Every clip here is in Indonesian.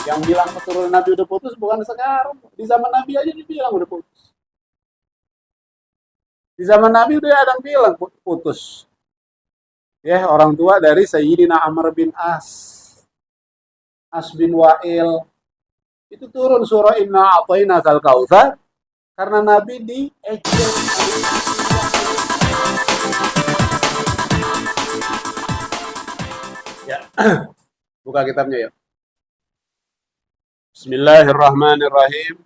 Yang bilang keturunan Nabi udah putus bukan sekarang. Di zaman Nabi aja dibilang udah putus. Di zaman Nabi udah ada yang bilang putus. Ya, orang tua dari Sayyidina Amr bin As bin Wa'il. Itu turun surah Inna A'tayna Kal Kautsar karena Nabi diejek. Ya, buka kitabnya ya. Bismillahirrahmanirrahim.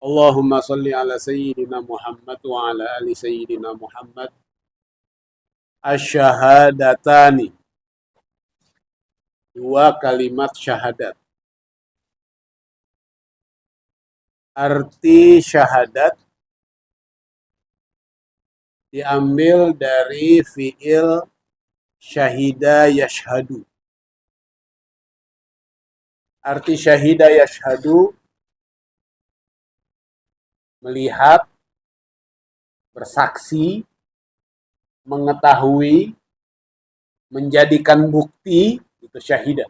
Allahumma salli ala Sayyidina Muhammad wa ala ali Sayyidina Muhammad. Asyahadatani. Dua kalimat syahadat. Arti syahadat diambil dari fiil syahida yashhadu. Arti syahida yashhadu melihat, bersaksi, mengetahui, menjadikan bukti, itu syahidah.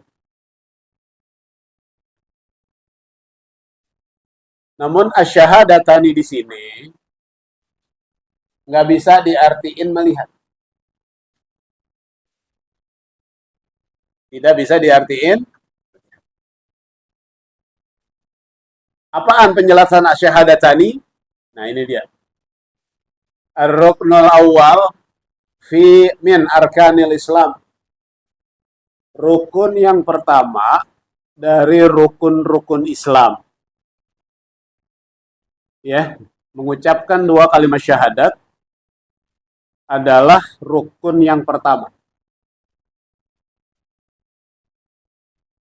Namun asyahadatani di sini nggak bisa diartiin melihat. Tidak bisa diartiin. Apaan penjelasan asyahadatani? Nah ini dia. Ar-ruknul awal fi min arkanil Islam. Rukun yang pertama dari rukun-rukun Islam. Ya, mengucapkan dua kalimat syahadat adalah rukun yang pertama.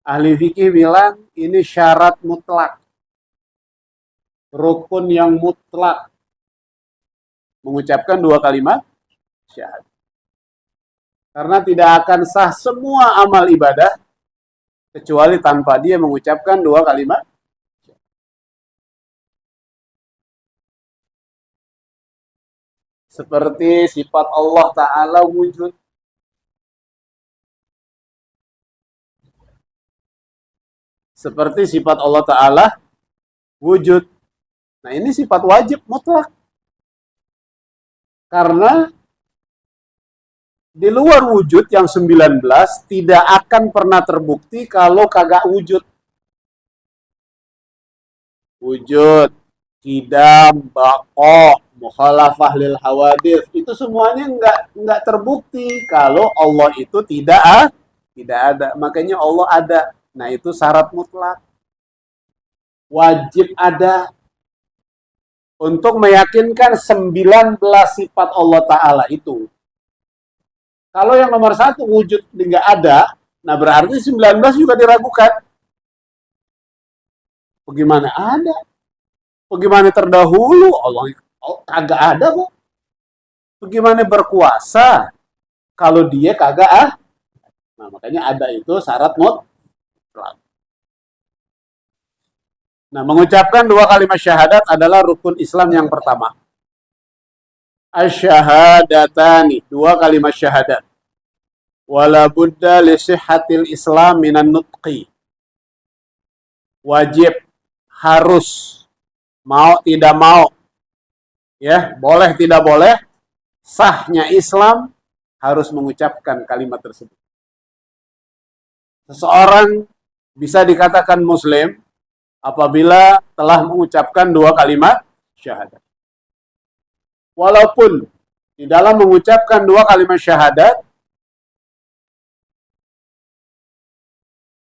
Ahli fikih bilang ini syarat mutlak. Rukun yang mutlak. Mengucapkan dua kalimat syahadat. Karena tidak akan sah semua amal ibadah kecuali tanpa dia mengucapkan dua kalimat. Seperti sifat Allah Ta'ala wujud. Seperti sifat Allah Ta'ala wujud. Nah ini sifat wajib mutlak. Karena di luar wujud yang 19 tidak akan pernah terbukti kalau kagak wujud. Wujud, kidam, baqo, mukhalafah lil hawadith, itu semuanya enggak terbukti kalau Allah itu tidak ada. Makanya Allah ada. Nah, itu syarat mutlak. Wajib ada. Untuk meyakinkan 19 sifat Allah Ta'ala itu. Kalau yang nomor satu wujud tidak ada, nah berarti 19 juga diragukan. Bagaimana ada? Bagaimana terdahulu? Allah kagak ada kok. Bagaimana berkuasa? Kalau dia kagak Nah makanya ada itu syarat mutlak. Nah mengucapkan dua kalimat syahadat adalah rukun Islam yang pertama. Asyahadatani, dua kalimat syahadat. Wala budda li sihhatil Islam minan nutqi. Wajib, harus, mau tidak mau, ya boleh tidak boleh, sahnya Islam harus mengucapkan kalimat tersebut. Seseorang bisa dikatakan Muslim apabila telah mengucapkan dua kalimat syahadat. Walaupun di dalam mengucapkan dua kalimat syahadat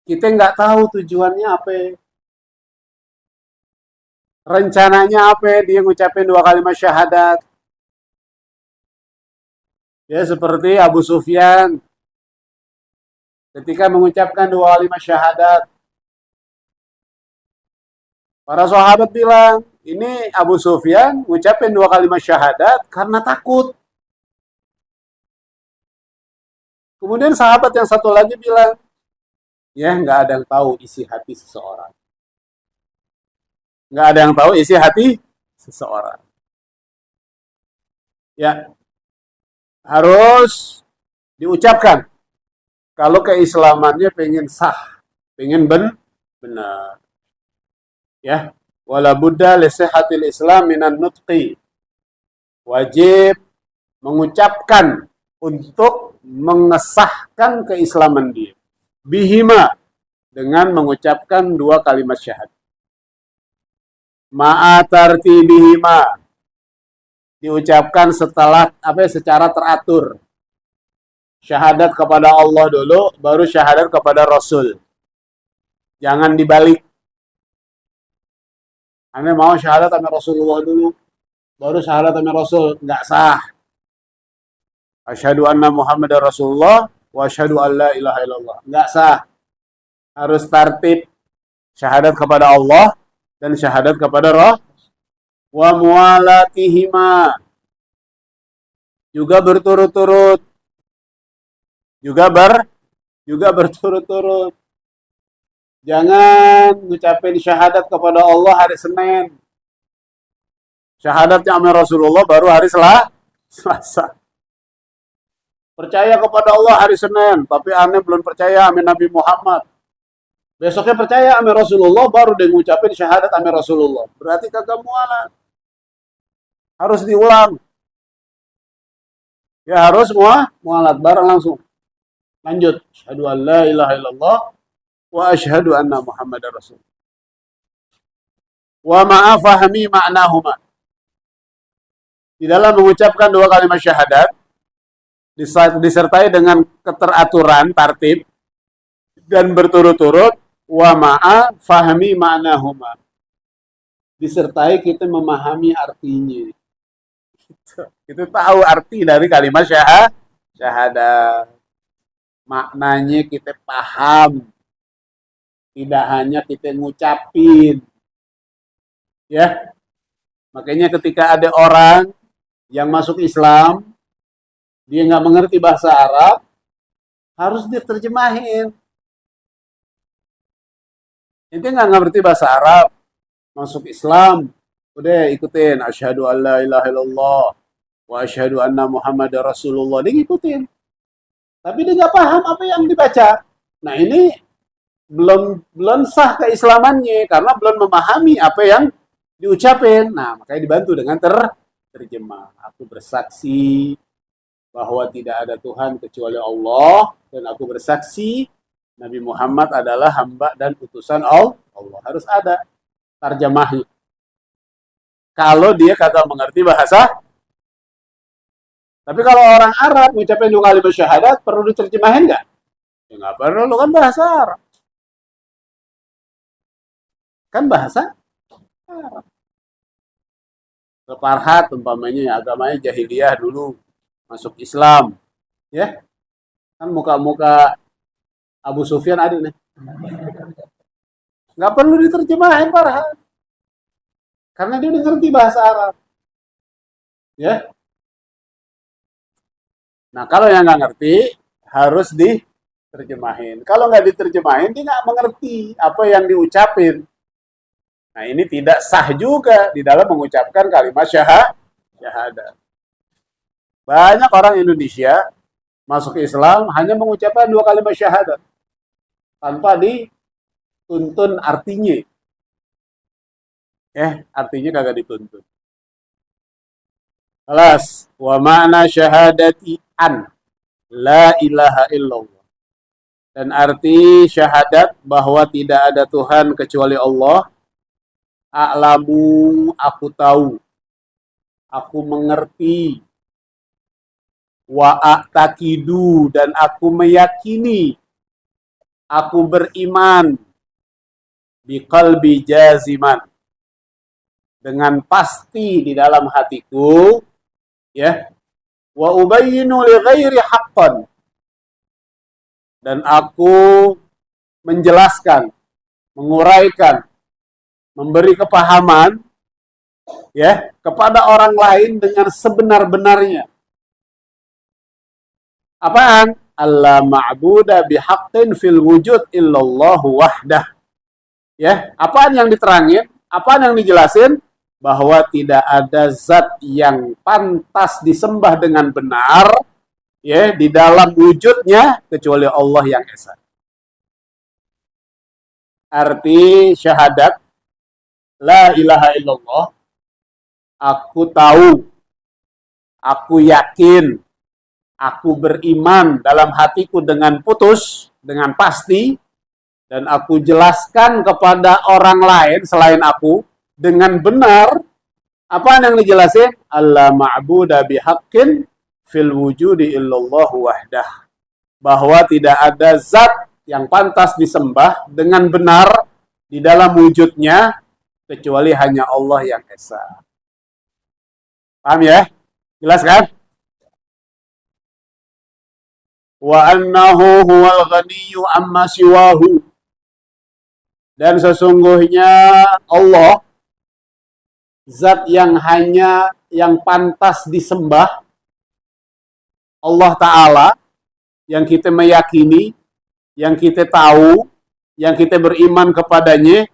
kita nggak tahu tujuannya apa, rencananya apa dia ngucapin dua kalimat syahadat. Ya seperti Abu Sufyan ketika mengucapkan dua kalimat syahadat. Para sahabat bilang, ini Abu Sufyan ngucapin dua kalimat syahadat karena takut. Kemudian sahabat yang satu lagi bilang, ya nggak ada yang tahu isi hati seseorang. Nggak ada yang tahu isi hati seseorang. Ya, harus diucapkan. Kalau keislamannya pengen sah. pengen benar. Ya, wala budda li sihhatil Islam minan nutqi. Wajib mengucapkan untuk mengesahkan keislaman dia. Bihima, dengan mengucapkan dua kalimat syahadat. Ma'a tartibihima, diucapkan secara teratur. Syahadat kepada Allah dulu, baru syahadat kepada Rasul. Jangan dibalik. Anda mau syahadat sama Rasulullah dulu, baru syahadat sama Rasul, nggak sah. Asyhadu anna Muhammadar Rasulullah wa asyhadu an la ilaha illallah. Nggak sah. Harus tertib. Syahadat kepada Allah dan syahadat kepada Roh. Wa mualatihima, juga berturut-turut. Juga berturut-turut. Jangan ngucapin syahadat kepada Allah hari Senin. Syahadatnya sama Rasulullah baru hari Selasa. Percaya kepada Allah hari Senin, tapi aneh belum percaya sama Nabi Muhammad. Besoknya percaya sama Rasulullah, baru dia ngucapin syahadat sama Rasulullah. Berarti kagak mualat. Harus diulang. Ya harus mualat, bareng langsung. Lanjut. Asyhadu an la ilaha illallah wa asyhadu anna Muhammadar Rasul. Wa ma'a fahmi ma'nahuma. Di dalam mengucapkan dua kalimat syahadat, disertai dengan keteraturan, tertib, dan berturut-turut, wa ma'a fahmi ma'nahuma. Disertai kita memahami artinya. Kita tahu arti dari kalimat syahadat. Maknanya kita paham. Tidak hanya kita ngucapin. Ya. Makanya ketika ada orang yang masuk Islam, dia nggak mengerti bahasa Arab, harus diterjemahin. Intinya nggak ngerti bahasa Arab, masuk Islam, udah ikutin. Asyhadu an la ilaha illallah wa asyhadu anna Muhammadar Rasulullah. Dia ngikutin. Tapi dia nggak paham apa yang dibaca. Nah ini belum sah keislamannya karena belum memahami apa yang diucapin. Nah makanya dibantu dengan terjemah. Aku bersaksi bahwa tidak ada Tuhan kecuali Allah, dan aku bersaksi Nabi Muhammad adalah hamba dan utusan Allah. Harus ada terjemahnya. Kalau dia kagak mengerti bahasa. Tapi kalau orang Arab mengucapkan dua kalimat syahadat, perlu diterjemahin nggak? Ya nggak perlu, kan bahasa Arab. Kan bahasa Arab. Farhat umpamanya agamanya jahiliyah dulu, masuk Islam, ya kan muka-muka Abu Sufyan ada nih, nggak perlu diterjemahin Farhat, karena dia udah ngerti bahasa Arab, ya. Nah kalau yang nggak ngerti harus diterjemahin. Kalau nggak diterjemahin dia nggak mengerti apa yang diucapin. Nah ini tidak sah juga di dalam mengucapkan kalimat syahadat. Banyak orang Indonesia masuk Islam hanya mengucapkan dua kalimat syahadat tanpa dituntun artinya. Artinya kagak dituntun. Alas, wa ma'na syahadati an la ilaha illallah. Dan arti syahadat bahwa tidak ada Tuhan kecuali Allah. A'lamu, aku tahu. Aku mengerti. Wa a'taqidu, dan aku meyakini. Aku beriman. Biqalbi jaziman. Dengan pasti di dalam hatiku, ya. Wa ubayyinu li ghairi haqqan. Dan aku menjelaskan, menguraikan, memberi kepahaman, ya, kepada orang lain dengan sebenar-benarnya. Apaan? Alla ma'buda bihaqqin fil wujud illallahu wahdah. Ya, apaan yang diterangin? Apaan yang dijelasin? Bahwa tidak ada zat yang pantas disembah dengan benar, ya, di dalam wujudnya kecuali Allah yang esa. Arti syahadat la ilaha illallah, aku tahu, aku yakin, aku beriman dalam hatiku dengan putus, dengan pasti, dan aku jelaskan kepada orang lain selain aku dengan benar. Apa yang dijelasin? Allah ma'buda bihaqqin fil wujudi illallah wahdah. Bahwa tidak ada zat yang pantas disembah dengan benar di dalam wujudnya kecuali hanya Allah yang esa. Paham ya? Jelas kan? Wa annahu huwal ghaniyyu amma siwahu. Dan sesungguhnya Allah zat yang hanya yang pantas disembah, Allah Ta'ala, yang kita meyakini, yang kita tahu, yang kita beriman kepadanya,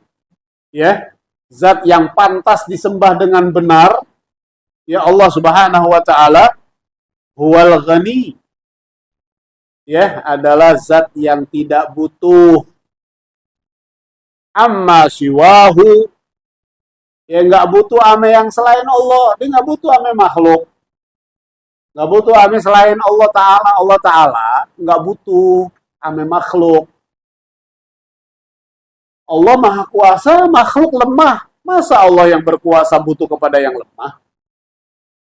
ya, zat yang pantas disembah dengan benar, ya Allah Subhanahu wa Ta'ala, huwal ghani, ya, adalah zat yang tidak butuh, amma siwahu, ya nggak butuh ame yang selain Allah, dia nggak butuh ame makhluk, nggak butuh ame selain Allah Ta'ala. Allah Ta'ala nggak butuh ame makhluk. Allah Maha Kuasa, makhluk lemah. Masa Allah yang berkuasa butuh kepada yang lemah?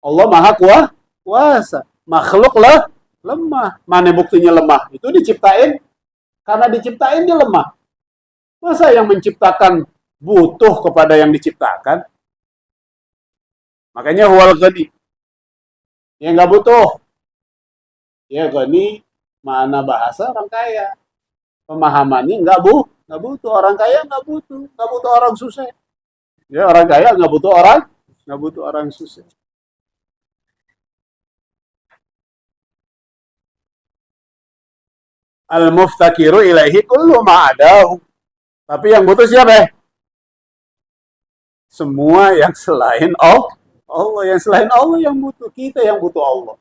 Allah Maha Kuasa, makhluk lemah. Mana buktinya lemah? Itu diciptain, karena diciptain dia lemah. Masa yang menciptakan butuh kepada yang diciptakan? Makanya huwal ghani. Ya nggak butuh. Ya ghani mana bahasa orang kaya. Pemahamannya nggak butuh. Orang kaya nggak butuh orang susah. Ya orang kaya nggak butuh orang susah. Al-muftakiru ilaihi kullu ma'adahu. Tapi yang butuh siapa? Semua yang selain Allah. Yang selain Allah yang butuh. Kita yang butuh Allah.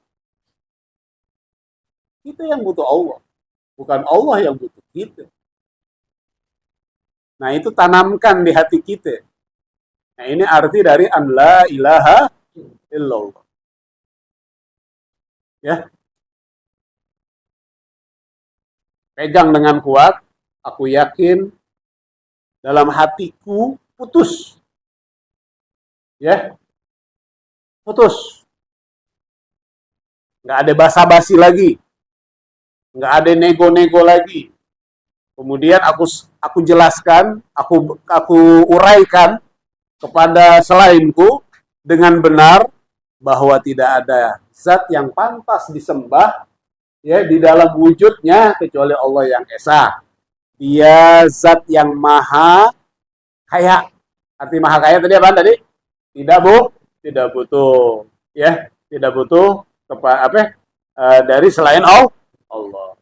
Kita yang butuh Allah. Bukan Allah yang butuh kita. Nah itu tanamkan di hati kita. Nah ini arti dari an la ilaha illallah. Ya. Pegang dengan kuat. Aku yakin dalam hatiku putus. Ya. Putus. Nggak ada basa-basi lagi. Nggak ada nego-nego lagi. Kemudian aku jelaskan, aku uraikan kepada selainku dengan benar bahwa tidak ada zat yang pantas disembah ya di dalam wujudnya kecuali Allah yang esa. Dia zat yang maha kaya. Arti maha kaya tadi apa tadi? Tidak butuh ya, tidak butuh dari selain Allah.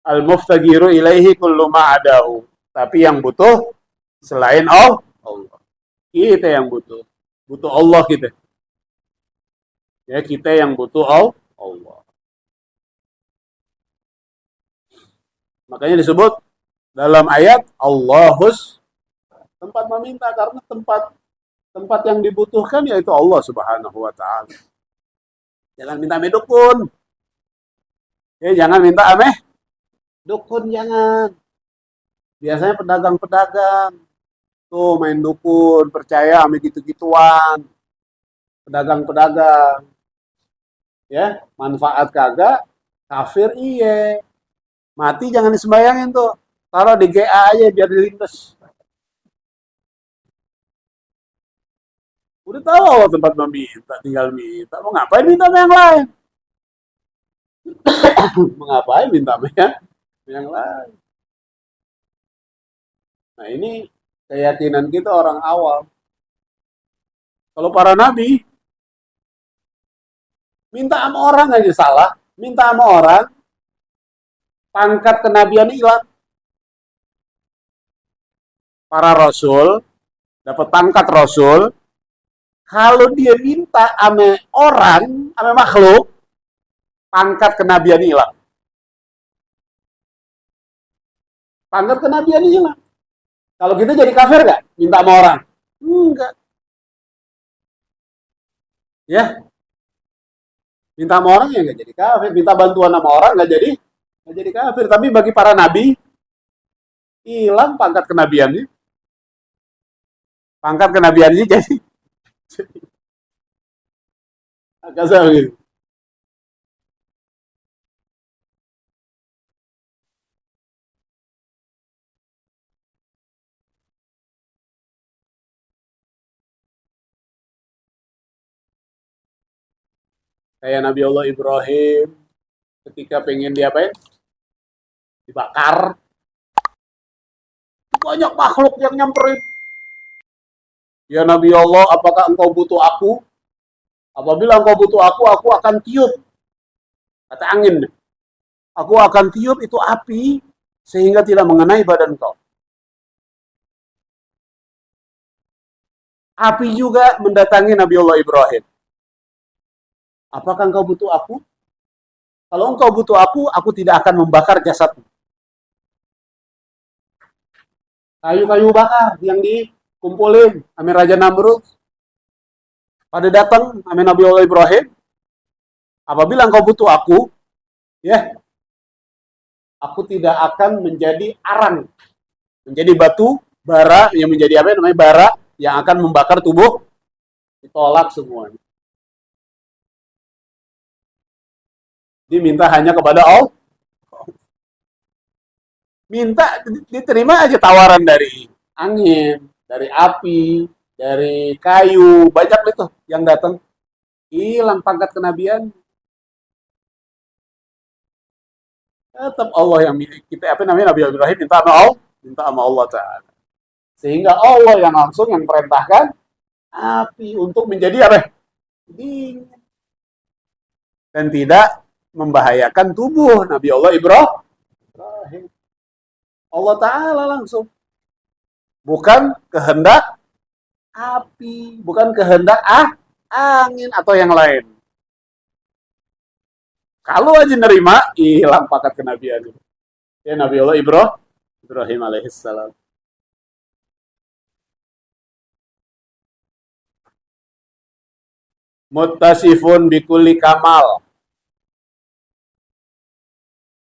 Al-muftagiru ilaihi kullu ma'adahu. Tapi yang butuh selain Allah. Kita yang butuh. Butuh Allah kita. Ya, kita yang butuh Allah. Makanya disebut dalam ayat Allahus tempat meminta, karena tempat yang dibutuhkan yaitu Allah Subhanahu wa Ta'ala. Jangan minta dukun. Ya, jangan minta dukun, jangan. Biasanya pedagang-pedagang tuh main dukun, percaya sama gitu-gituan. Pedagang-pedagang. Ya, manfaat kagak, kafir iye. Mati jangan disembayangin tuh. Taruh di GA aja biar dilintas. Udah tahu Allah tempat meminta, tinggal minta. Mau ngapain minta sama yang lain? Mau ngapain minta sama yang lain? Nah ini keyakinan kita orang awam. Kalau para nabi, minta sama orang aja salah. Minta sama orang, pangkat kenabian hilang. Para rasul, dapat pangkat rasul, kalau dia minta sama orang, sama makhluk, pangkat kenabian hilang. Pangkat kenabian hilang. Kalau kita jadi kafir nggak? Minta sama orang? Enggak. Ya, minta sama orang ya nggak jadi kafir. Minta bantuan sama orang nggak jadi kafir. Tapi bagi para nabi, hilang pangkat kenabiannya. Pangkat kenabiannya jadi agak gitu. Kayak Nabi Allah Ibrahim ketika pengen diapain? Dibakar. Banyak makhluk yang nyamperin. Ya Nabi Allah, apakah engkau butuh aku? Apabila engkau butuh aku akan tiup. Kata angin. Aku akan tiup itu api sehingga tidak mengenai badan engkau. Api juga mendatangi Nabi Allah Ibrahim. Apakah engkau butuh aku? Kalau engkau butuh aku tidak akan membakar jasadmu. Kayu-kayu bakar yang dikumpulin sama Raja Namrud. Pada datang sama Nabi Allah Ibrahim. Apabila engkau butuh aku, ya, aku tidak akan menjadi arang, menjadi batu bara yang menjadi apa namanya bara yang akan membakar tubuh, ditolak semuanya. Diminta hanya kepada Allah. Minta diterima aja tawaran dari angin, dari api, dari kayu, banyak itu yang datang. Hilang pangkat kenabian. Tetap Allah yang milik kita, apa namanya, Nabi Ibrahim minta sama Allah Ta'ala. Sehingga Allah yang langsung yang perintahkan api untuk menjadi apa? Dingin. Dan tidak membahayakan tubuh Nabi Allah Ibrahim. Allah Ta'ala langsung. Bukan kehendak api, bukan kehendak angin atau yang lain. Kalau aja nerima, hilang pakat kenabian. Ya Nabi Allah Ibrahim alaihissalam. Muttasifun bikulli kamal.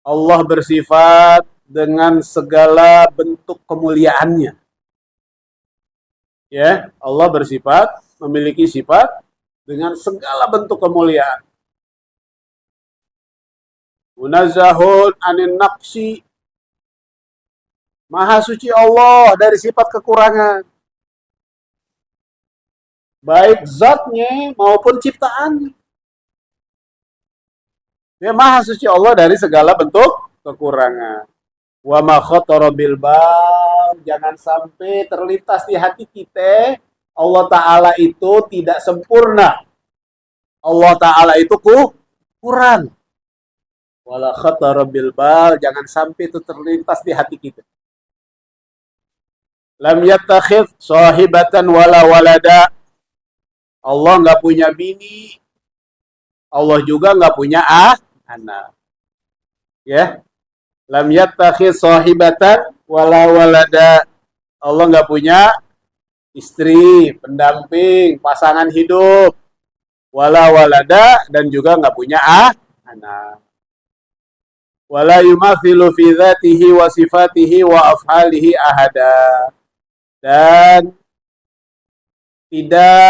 Allah bersifat dengan segala bentuk kemuliaannya. Ya, Allah bersifat, memiliki sifat dengan segala bentuk kemuliaan. Munazzahun anin naqsi. Maha suci Allah dari sifat kekurangan. Baik zatnya maupun ciptaannya. Ya, maha suci Allah dari segala bentuk kekurangan. Wa ma khatara bil bal, jangan sampai terlintas di hati kita Allah Ta'ala itu tidak sempurna. Allah Ta'ala itu kurang. Wala khatara bil bal, jangan sampai itu terlintas di hati kita. Lam yattakhidh sahibatan wala walada. Allah nggak punya bini. Allah juga nggak punya anak. Ya. Lam yattakhidh sahibatan wala walada. Allah nggak punya istri, pendamping, pasangan hidup. Wala walada, dan juga nggak punya anak. Wala yumathilu fi dzatihi wa sifatihi wa af'alihi ahada. Dan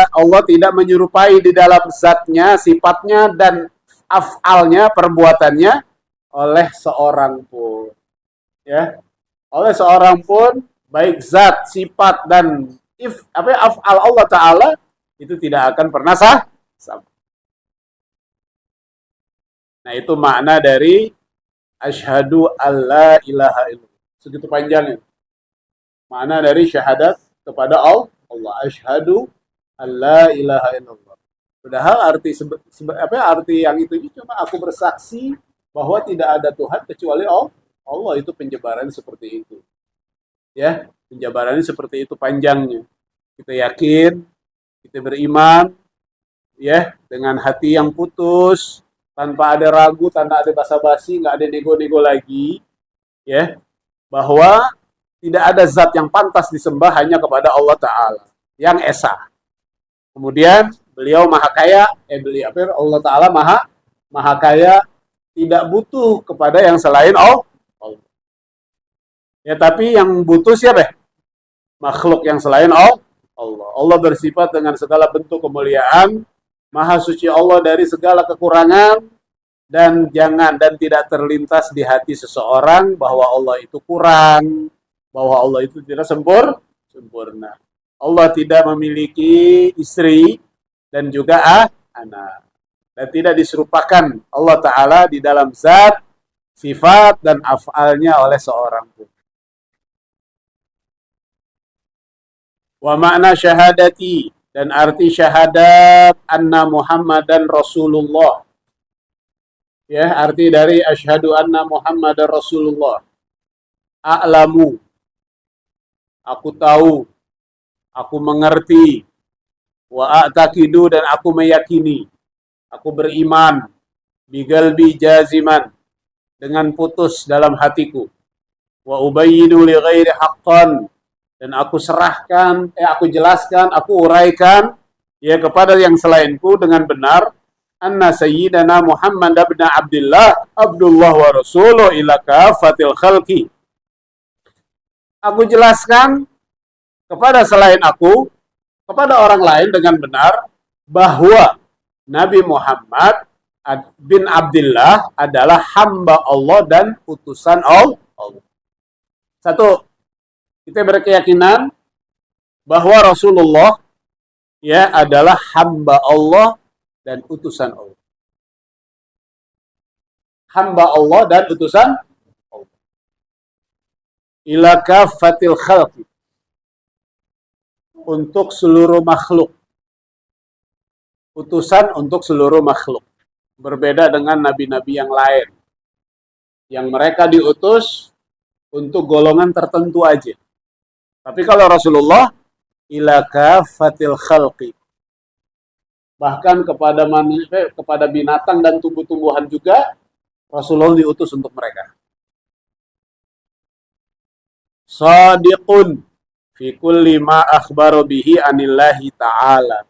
Allah tidak menyerupai di dalam zatnya, sifatnya, dan af'alnya, perbuatannya oleh seorang pun. Ya, oleh seorang pun, baik zat, sifat, dan af'al Allah Ta'ala itu tidak akan pernah sama. Nah, itu makna dari asyhadu alla ilaha illallah. Segitu panjangnya. Makna dari syahadat kepada Allah. Asyhadu alla ilaha illallah. Padahal arti yang itu cuma aku bersaksi bahwa tidak ada Tuhan kecuali Allah. Allah itu penjabaran seperti itu. Ya, penjabarannya seperti itu panjangnya. Kita yakin, kita beriman, ya, dengan hati yang putus, tanpa ada ragu, tanpa ada basa-basi, nggak ada nego-nego lagi, ya, bahwa Tidak ada zat yang pantas disembah hanya kepada Allah Ta'ala yang esa. Kemudian beliau maha kaya, Allah Ta'ala maha kaya, tidak butuh kepada yang selain Allah. Ya, tapi yang butuh siapa? Makhluk yang selain Allah. Allah bersifat dengan segala bentuk kemuliaan, maha suci Allah dari segala kekurangan, dan tidak terlintas di hati seseorang bahwa Allah itu kurang, bahwa Allah itu tidak sempurna. Allah tidak memiliki istri dan juga anak. Dan tidak diserupakan Allah Ta'ala di dalam zat, sifat, dan af'alnya oleh seorang pun. Wa makna syahadati, dan arti syahadat anna Muhammadan Rasulullah. Ya, arti dari asyhadu anna Muhammadan Rasulullah. A'lamu, aku tahu, aku mengerti, wa a'taqidu, dan aku meyakini, aku beriman, bigalbi jaziman, dengan putus dalam hatiku, wa ubayyinu li ghairi haqqan, dan aku serahkan, aku jelaskan, aku uraikan ya kepada yang selainku dengan benar, anna sayyidana Muhammad ibn Abdullah wa rasuluh ila kafatil khalqi. Aku jelaskan kepada selain aku, kepada orang lain dengan benar, bahwa Nabi Muhammad bin Abdullah adalah hamba Allah dan utusan Allah. Satu, kita berkeyakinan bahwa Rasulullah ya adalah hamba Allah dan utusan Allah. Hamba Allah dan utusan Allah. Ila kafatil khalqi, untuk seluruh makhluk. Utusan untuk seluruh makhluk. Berbeda dengan nabi-nabi yang lain, yang mereka diutus untuk golongan tertentu aja. Tapi kalau Rasulullah ila kafatil khalqi, bahkan kepada manusia, kepada binatang dan tumbuh-tumbuhan juga Rasulullah diutus untuk mereka. Shadiqun fi kulli ma akhbaro bihi anillahi ta'ala.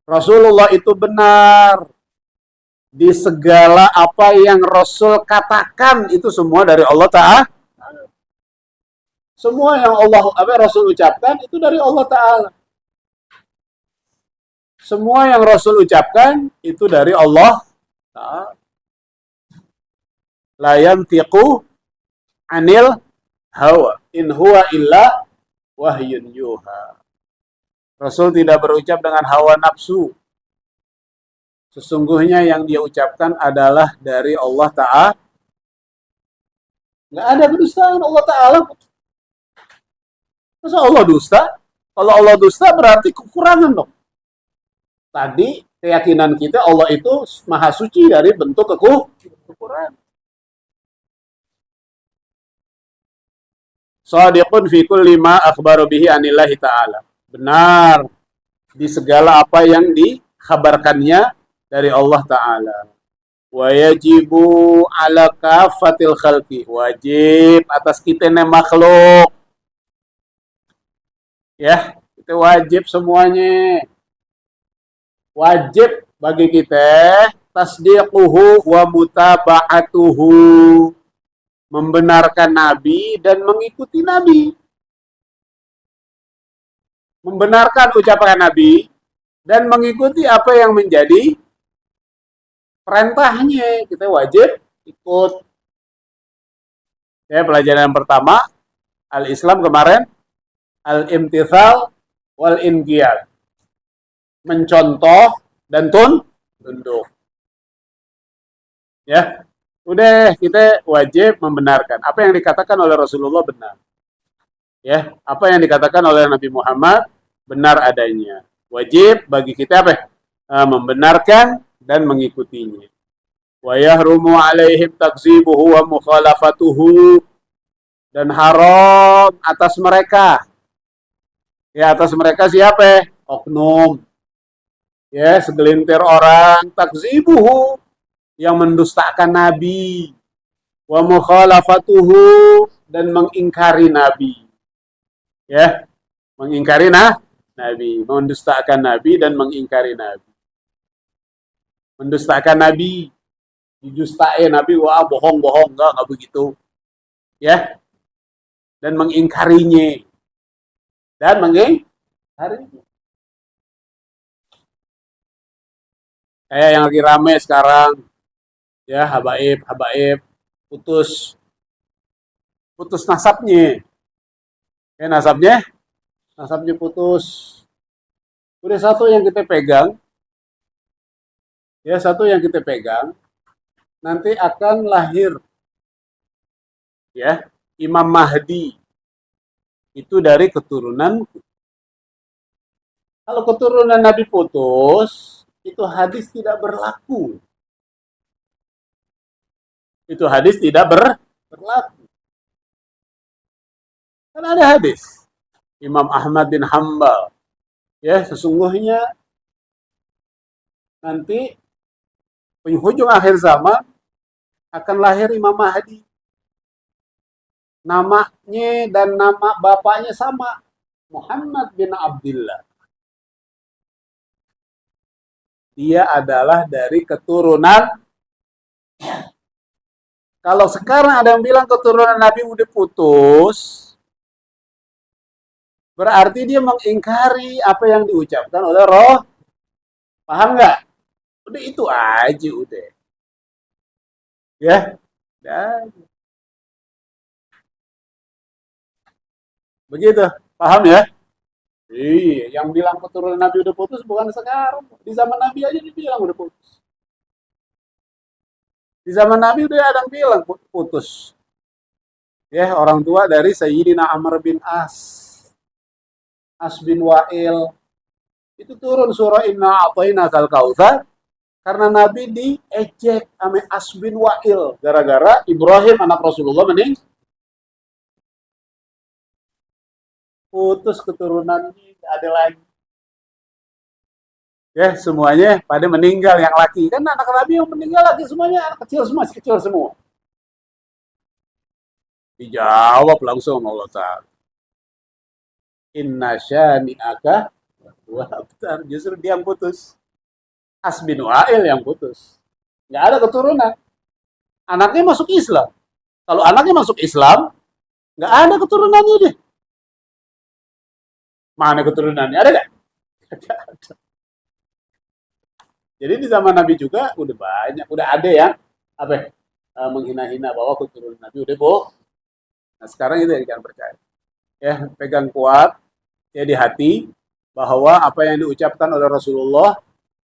Rasulullah itu benar di segala apa yang Rasul katakan, itu semua dari Allah Ta'ala. Semua yang Rasul ucapkan itu dari Allah Ta'ala. Semua yang Rasul ucapkan itu dari Allah Ta'ala. La yantiqu anil hawa in huwa illa wahyun yuha. Rasul tidak berucap dengan hawa nafsu. Sesungguhnya yang dia ucapkan adalah dari Allah Ta'ala. Nggak ada kedustaan Allah Ta'ala. Masa Allah dusta? Kalau Allah dusta berarti kekurangan dong. Tadi keyakinan kita Allah itu maha suci dari bentuk kekurangan. Shadiqun fi kulli ma akhbaru bihi anillahi ta'ala. Benar di segala apa yang dikhabarkannya dari Allah Ta'ala. Wa yajibu ala kafatil khalqi. Wajib atas kita nih makhluk. Ya, itu wajib semuanya. Wajib bagi kita tasdiquhu wa mutaba'atuhu, membenarkan Nabi dan mengikuti Nabi. Membenarkan ucapan Nabi dan mengikuti apa yang menjadi perintahnya. Kita wajib ikut. Ya, pelajaran yang pertama, al-Islam kemarin, al-imtithal wal-inqiyad. Mencontoh dan tunduk. Ya, udah kita wajib membenarkan apa yang dikatakan oleh Rasulullah benar. Ya, apa yang dikatakan oleh Nabi Muhammad benar adanya. Wajib bagi kita apa? Membenarkan dan mengikutinya. Wa yahrumu alaihim takzibuhu wa mukhalafatuhu, dan haram atas mereka. Ya, atas mereka siapa? Oknum. Ya, segelintir orang takzibuhu, yang mendustakan Nabi. wa mukhalafatuhu, dan mengingkari Nabi. Ya, mengingkari Nabi, mendustakan Nabi dan mengingkari Nabi. Mendustakan Nabi, didustain Nabi, wah bohong-bohong, enggak begitu. Ya, dan mengingkarinya. Dan mengingkarinya. Kayak yang lagi rame sekarang, ya, habaib putus nasabnya. Ya, nasabnya putus. Udah satu yang kita pegang, nanti akan lahir, ya, Imam Mahdi itu dari keturunan. Kalau keturunan Nabi putus, itu hadis tidak berlaku. Itu hadis tidak berlaku. Kan ada hadis Imam Ahmad bin Hambal, ya, sesungguhnya nanti penghujung akhir zaman akan lahir Imam Mahdi. Namanya dan nama bapaknya sama, Muhammad bin Abdullah. Dia adalah dari keturunan. Kalau sekarang ada yang bilang keturunan Nabi udah putus, berarti dia mengingkari apa yang diucapkan oleh Roh. Paham nggak? Udah itu aja udah. Ya, dan begitu. Paham ya? Iya, yang bilang keturunan Nabi udah putus bukan sekarang. Di zaman Nabi aja dibilang udah putus. Di zaman Nabi udah ada yang bilang putus. Ya, orang tua dari Sayyidina Amr bin As bin Wa'il. Itu turun surah Inna A'tainakal Kautsar karena Nabi diejek sama As bin Wa'il gara-gara Ibrahim anak Rasulullah meninggal. Putus keturunannya, ada lagi. Ya, semuanya pada meninggal, yang laki. Kan anak Nabi yang meninggal laki semuanya, anak kecil semua, masih kecil semua. Dijawab langsung Allah Ta'ala. Inna syani'aka wa abtar. Justru dia yang putus. As bin Wa'il yang putus. Nggak ada keturunan. Anaknya masuk Islam. Kalau anaknya masuk Islam, nggak ada keturunannya dia. Mana keturunannya? Ada nggak? Nggak ada. Jadi di zaman Nabi juga udah banyak, udah ada yang menghina-hina bahwa keturunan Nabi udah bohong. Nah sekarang itu yang jangan percaya. Ya, pegang kuat ya di hati bahwa apa yang diucapkan oleh Rasulullah,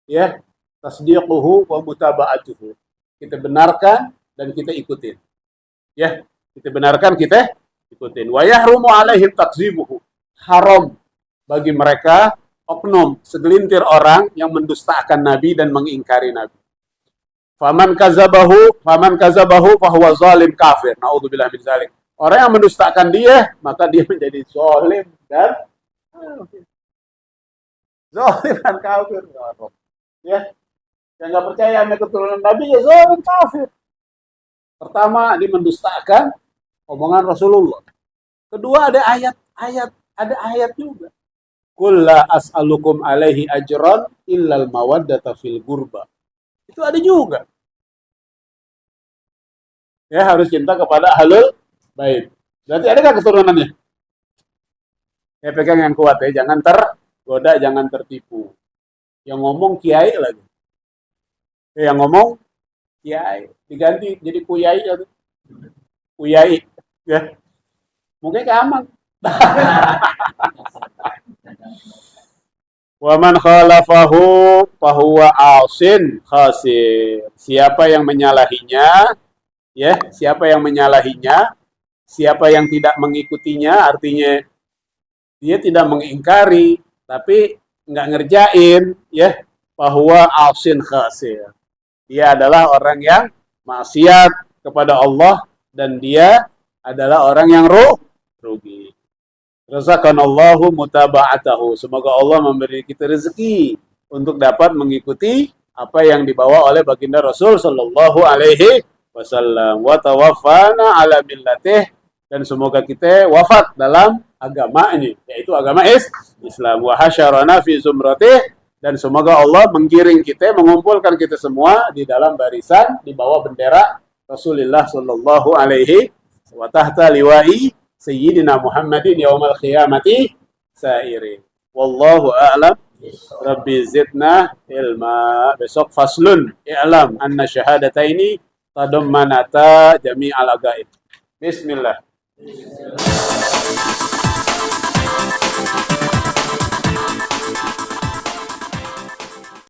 ya, tasdiquhu wa mutaba'atuhu. Kita benarkan dan kita ikutin. Ya, kita benarkan, kita ikutin. Wa yahrumu alaihim takzibuhu. Haram bagi mereka oknum, segelintir orang yang mendustakan Nabi dan mengingkari Nabi. Faman kazabahu fahuwa zalim kafir. Naudzubillah min dzalik. Orang yang mendustakan dia, maka dia menjadi zalim dan kafir. Ya, yang nggak percaya sama keturunan Nabi ya zalim kafir. Pertama, dia mendustakan omongan Rasulullah. Kedua, ada ayat juga. Qul la as'alukum alaihi ajran illal mawaddata fil qurba. Itu ada juga. Ya, harus cinta kepada ahlul bait. Berarti ada nggak keturunannya? Ya, pegang yang kuat ya, jangan tergoda, jangan tertipu. Yang ngomong kiai lagi. Ya, yang ngomong kiai, diganti jadi kuyai atau kuyai, ya. Mungkin keaman. Wa man khalafahu fahuwa asin khasir. Siapa yang menyalahinya, ya, siapa yang tidak mengikutinya, artinya dia tidak mengingkari tapi nggak ngerjain, ya, fahuwa asin khasir. Dia adalah orang yang maksiat kepada Allah dan dia adalah orang yang rugi. Razaqanallahu mutaba'atahu. Semoga Allah memberi kita rezeki untuk dapat mengikuti apa yang dibawa oleh baginda Rasul sallallahu alaihi wasallam wa tawaffana ala millatih, dan semoga kita wafat dalam agamanya, yaitu agama Islam. Wa hasyarana fi zumratih, dan semoga Allah menggiring kita, mengumpulkan kita semua di dalam barisan di bawah bendera Rasulullah sallallahu alaihi wa tahta liwa'i sayyidina Muhammadin yaumal qiyamati sa'irin. Wallahu a'lam. Rabbi zidna ilma. Besok faslun i'lam anna syahadataini tadammanata jami'al agaib. Bismillah.